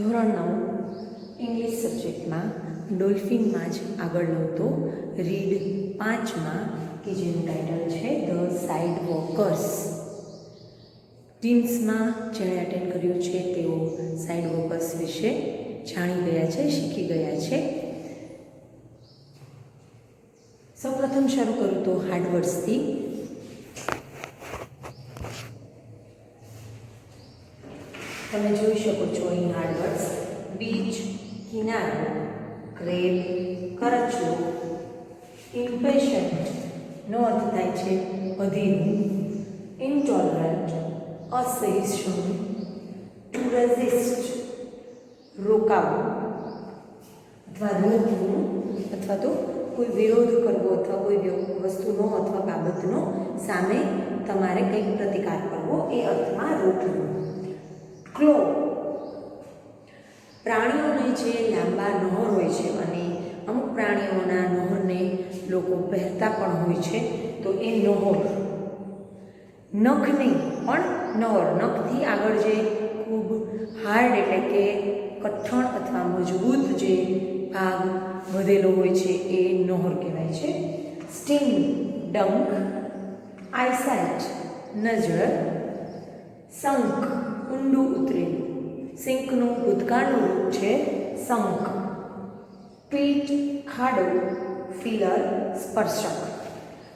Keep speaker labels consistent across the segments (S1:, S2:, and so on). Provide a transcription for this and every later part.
S1: ધોરણ 9 ઇંગ્લિશ સબ્જેક્ટમાં ડોલ્ફિનમાં જ આગળ લઉં રીડ 5માં કે જેનું ટાઇટલ છે ધ સાઇડ વોકર્સ. ટીમ્સમાં જેણે અટેન્ડ કર્યું છે તેઓ સાઇડ વોકર્સ વિશે જાણી ગયા છે, શીખી ગયા છે. સૌપ્રથમ શરૂ કરું તો હાર્ડવર્ડ્સથી. તમે જોઈ શકો છો અહીં હાર્ડવર્ડ્સ: બીચ, કિનારો, ક્રેબ, કરચલો, ઇમ્પેશન્ટ નો અર્થ થાય છે અધીરું, ઇન્ટોલરન્ટ અસહિષ્ણુ, ટુ રેઝિસ્ટ રોકાવું અથવા રોકવું અથવા તો કોઈ વિરોધ કરવો અથવા કોઈ વસ્તુનો અથવા બાબતનો સામે તમારે કંઈક પ્રતિકાર કરવો એ અર્થમાં રોકવું. ક્લો, પ્રાણીઓને જે લાંબા નહોર હોય છે અને અમુક પ્રાણીઓના નહોરને લોકો પહેરતા પણ હોય છે તો એ નહોર. નખની પણ નહોર, નખથી આગળ જે ખૂબ હાર્ડ એટલે કે કઠણ અથવા મજબૂત જે ભાગ વધેલો હોય છે એ નહોર કહેવાય છે. સ્ટિંગ, ડંક, આઈસાઇટ નજર, સંક ઊંડું ઉતરેલું, સિંકનું ભૂતકાળનું રૂપ છે સંક. પીટ ખાડો, ફિલર સ્પર્શક.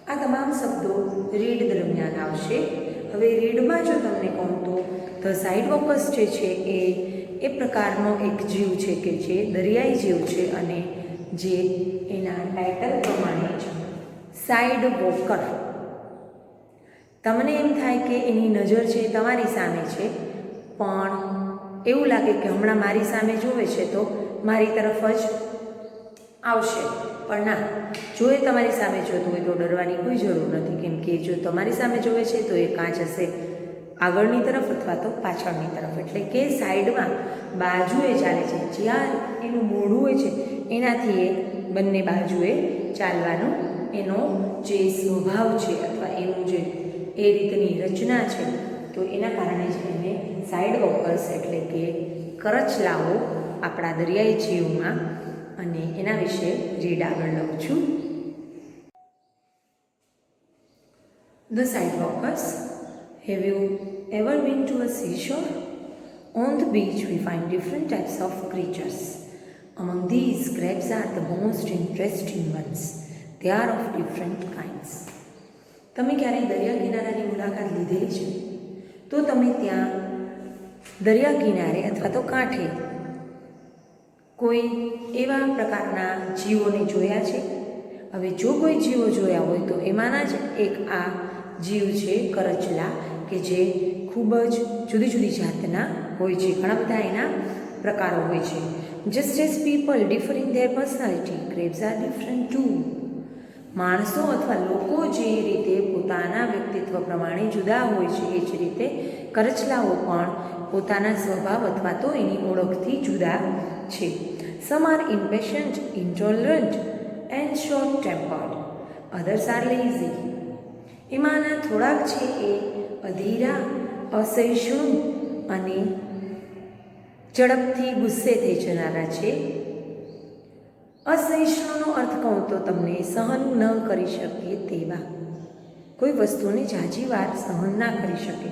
S1: આ તમામ શબ્દો રીડ દરમિયાન આવશે. હવે રીડમાં જો તમને કહું તો ધ સાઇડ વોકર્સ જે છે એ પ્રકારનો એક જીવ છે કે જે દરિયાઈ જીવ છે અને જે એના ટાઇટલ પ્રમાણે છે સાઇડ વોકર. તમને એમ થાય કે એની નજર છે તમારી સામે છે, પણ એવું લાગે કે હમણાં મારી સામે જોવે છે તો મારી તરફ જ આવશે, પણ ના, જો એ તમારી સામે જોતું હોય તો ડરવાની કોઈ જરૂર નથી, કેમ કે જો તમારી સામે જોવે છે તો એ કાં જશે આગળની તરફ અથવા તો પાછળની તરફ, એટલે કે સાઈડમાં બાજુએ ચાલે છે. જ્યાં એનું મોઢું હોય છે એનાથી એ બંને બાજુએ ચાલવાનો એનો જે સ્વભાવ છે અથવા એનું જે એ રીતની રચના છે તો એના કારણે જ એને સાઇડ વોકર્સ એટલે કે કરચલાઓ આપણા દરિયાઈ જીવમાં, અને એના વિશે રીડ આગળ લઉં છું. The side walkers. Have you ever been to a seashore? On the beach we find different types of creatures. Among these, crabs are the most interesting ones. They are of different kinds. તમે ક્યારેય દરિયા કિનારાની મુલાકાત લીધેલી છે તો તમે ત્યાં દરિયા કિનારે અથવા તો કાંઠે કોઈ એવા પ્રકારના જીવોને જોયા છે? હવે જો કોઈ જીવો જોયા હોય તો એમાંના જ એક આ જીવ છે કરચલા, કે જે ખૂબ જ જુદી જુદી જાતના હોય છે. ઘણા બધા એના પ્રકારો હોય છે. Just as people differ in their personality, crabs are different too. માણસો અથવા લોકો જે રીતે પોતાના વ્યક્તિત્વ પ્રમાણે જુદા હોય છે એ જ રીતે કરચલાઓ પણ પોતાના સ્વભાવ અથવા તો એની ઓળખથી જુદા છે. Some are impatient, intolerant and short tempered, others are lazy. એમાંના થોડાક છે એ અધીરા, અસહિષ્ણુ અને ઝડપથી ગુસ્સે થઈ જનારા છે. અસહિષ્ણુનો અર્થ કહું તો તમને સહન ન કરી શકે તેવા, કોઈ વસ્તુને ઝાઝી વાર સહન ના કરી શકે.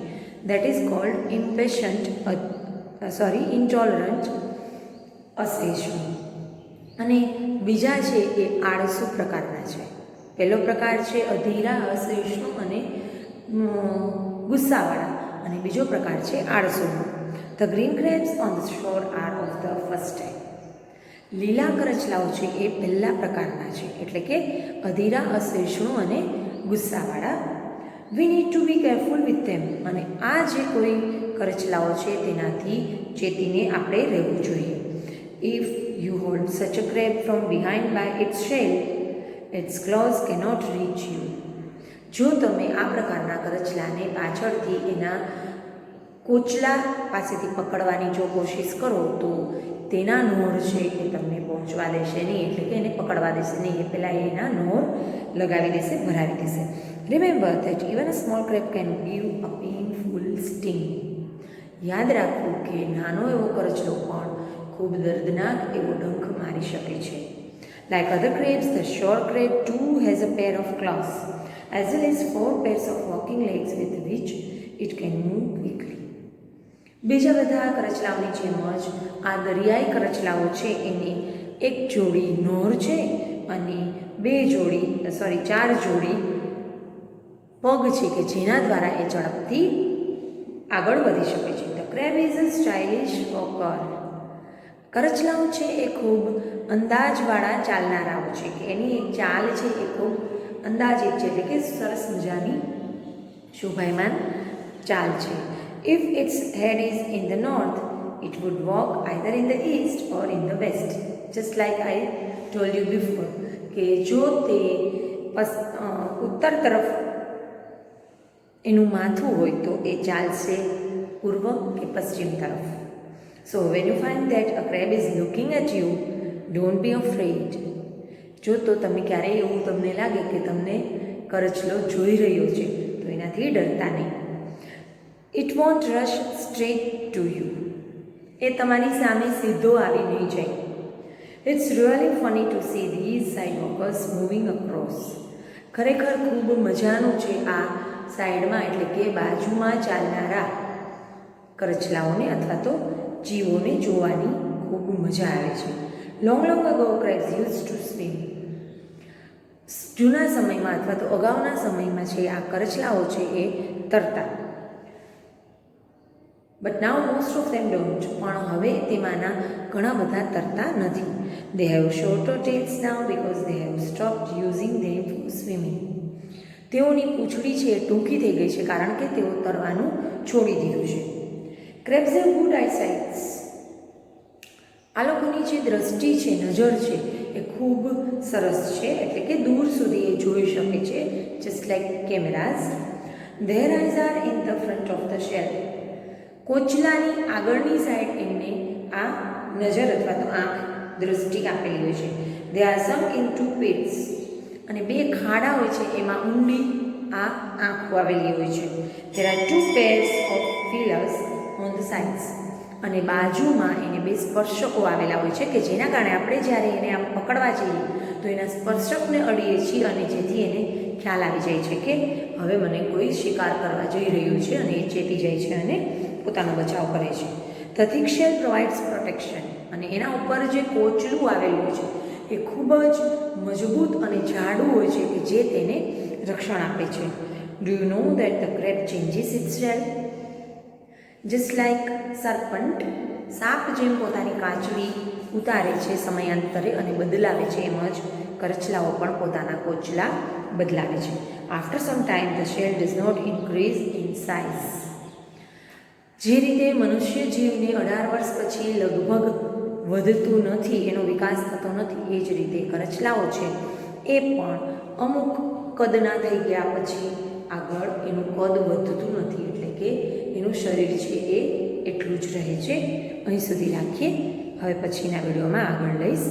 S1: That is called impatient, intolerant, અસહિષ્ણુ. અને બીજા છે એ આળસુ પ્રકારના છે. પહેલો પ્રકાર છે અધીરા, અસહિષ્ણુ અને ગુસ્સાવાળા, અને બીજો પ્રકાર છે આળસુનો. The green crabs on the shore are of the first time. લીલા કરચલાઓ છે એ પહેલા પ્રકારના છે, એટલે કે અધીરા, અસહિષ્ણુ અને ગુસ્સાવાળા. We need to be careful with them. અને આ જે કોઈ કરચલાઓ છે તેનાથી ચેતીને આપણે રહેવું જોઈએ. If you hold such a crab from behind by its shell, its claws cannot reach you. જો તમે આ પ્રકારના કરચલાને પાછળથી એના કોચલા પાસેથી પકડવાની જો કોશિશ કરો તો તેના નોર છે એ તમને પહોંચવા દેશે નહીં, એટલે કે એને પકડવા દેશે નહીં, એ પહેલાં એના નોર લગાવી દેશે, ભરાવી દેશે. Remember that even a small crab can give a painful sting. યાદ રાખવું કે નાનો એવો કરચલો પણ ખૂબ દર્દનાક એવો ડંખ મારી શકે છે. Like other crabs, the shore crab too has a pair of claws, as well as 4 pairs of walking legs with which it can move quickly. બીજા બધા કરચલાઓની જેમ જ આ દરિયાઈ કરચલાઓ છે એને એક જોડી નોર છે અને 4 જોડી પગ છે કે જેના દ્વારા એ ઝડપથી આગળ વધી શકે છે. The crab is a stylish walker. કરચલાઓ છે એ ખૂબ અંદાજવાળા ચાલનારાઓ છે કે એની એક ચાલ છે એ ખૂબ અંદાજિત છે, એટલે કે સરસ મજાની શોભાયમાન ચાલ છે. If its head is in the north it would walk either in the east or in the west, just like I told you before કે જો તે ઉત્તર તરફ એનું માથું હોય તો એ ચાલશે પૂર્વ કે પશ્ચિમ તરફ. So when you find that a crab is looking at you, don't be afraid. જો તો તમે ક્યારેય એવું તમને લાગે કે તમને કરચલો જોઈ રહ્યો છે તો એનાથી ડરતા નહીં. It won't rush straight to you. એ તમારી સામે સીધો આવી નહીં જાય. It's really funny to see these sidewalkers moving across. ખરેખર ખૂબ મજાનું છે આ સાઈડમાં એટલે કે બાજુમાં ચાલનારા કરચલાઓને અથવા તો જીવોને જોવાની ખૂબ મજા આવે છે. Long ago crabs used to swim. જૂના સમયમાં અથવા તો અગાઉના સમયમાં છે આ કરચલાઓ છે એ તરતા. But now most of them don't. પણ હવે તેમાંના ઘણા બધા તરતા નથી. They have shorter tails now because they have stopped using them for swimming. તેઓની પૂંછડી છે એ ટૂંકી થઈ ગઈ છે કારણ કે તેઓ તરવાનું છોડી દીધું છે. Crabs have good eyesights. આ લોકોની જે દ્રષ્ટિ છે, નજર છે એ ખૂબ સરસ છે, એટલે કે દૂર સુધી એ જોઈ શકે છે, just like cameras. Their eyes are in the front of the shell. કોચલાની આગળની સાઈડ એમને આ નજર અથવા તો આંખ દ્રષ્ટિ આપેલી હોય છે. They are some in 2 pits. અને 2 ખાડા હોય છે એમાં ઊંડી આ આંખો આવેલી હોય છે. There are 2 pairs of feelers on the sides. અને બાજુમાં એને 2 સ્પર્શકો આવેલા હોય છે કે જેના કારણે આપણે જ્યારે એને આમ પકડવા જઈએ તો એના સ્પર્શકને અડીએ છીએ અને જેથી એને ખ્યાલ આવી જાય છે કે હવે મને કોઈ શિકાર કરવા જઈ રહ્યું છે અને એ ચેતી જાય છે અને પોતાનો બચાવ કરે છે. The thick shell provides protection. અને એના ઉપર જે કોચલું આવેલું છે એ ખૂબ જ મજબૂત અને જાડું હોય છે કે જે તેને રક્ષણ આપે છે. Do you know that the crab changes its shell just like serpent. સાપ જેમ પોતાની કાચડી ઉતારે છે સમયાંતરે અને બદલાવે છે એમ જ કરચલાઓ પણ પોતાના કોચલા બદલાવે છે. After some time the shell does not increase in size. જે રીતે મનુષ્ય જીવને 18 વર્ષ પછી લગભગ વધતું નથી, એનો વિકાસ થતો નથી, એ જ રીતે કરચલાઓ છે એ પણ અમુક કદના થઈ ગયા પછી આગળ એનું કદ વધતું નથી, એટલે કે એનું શરીર છે એ એટલું જ રહે છે. અહીં સુધી રાખીએ. હવે પછીના વિડીયોમાં આગળ લઈશ.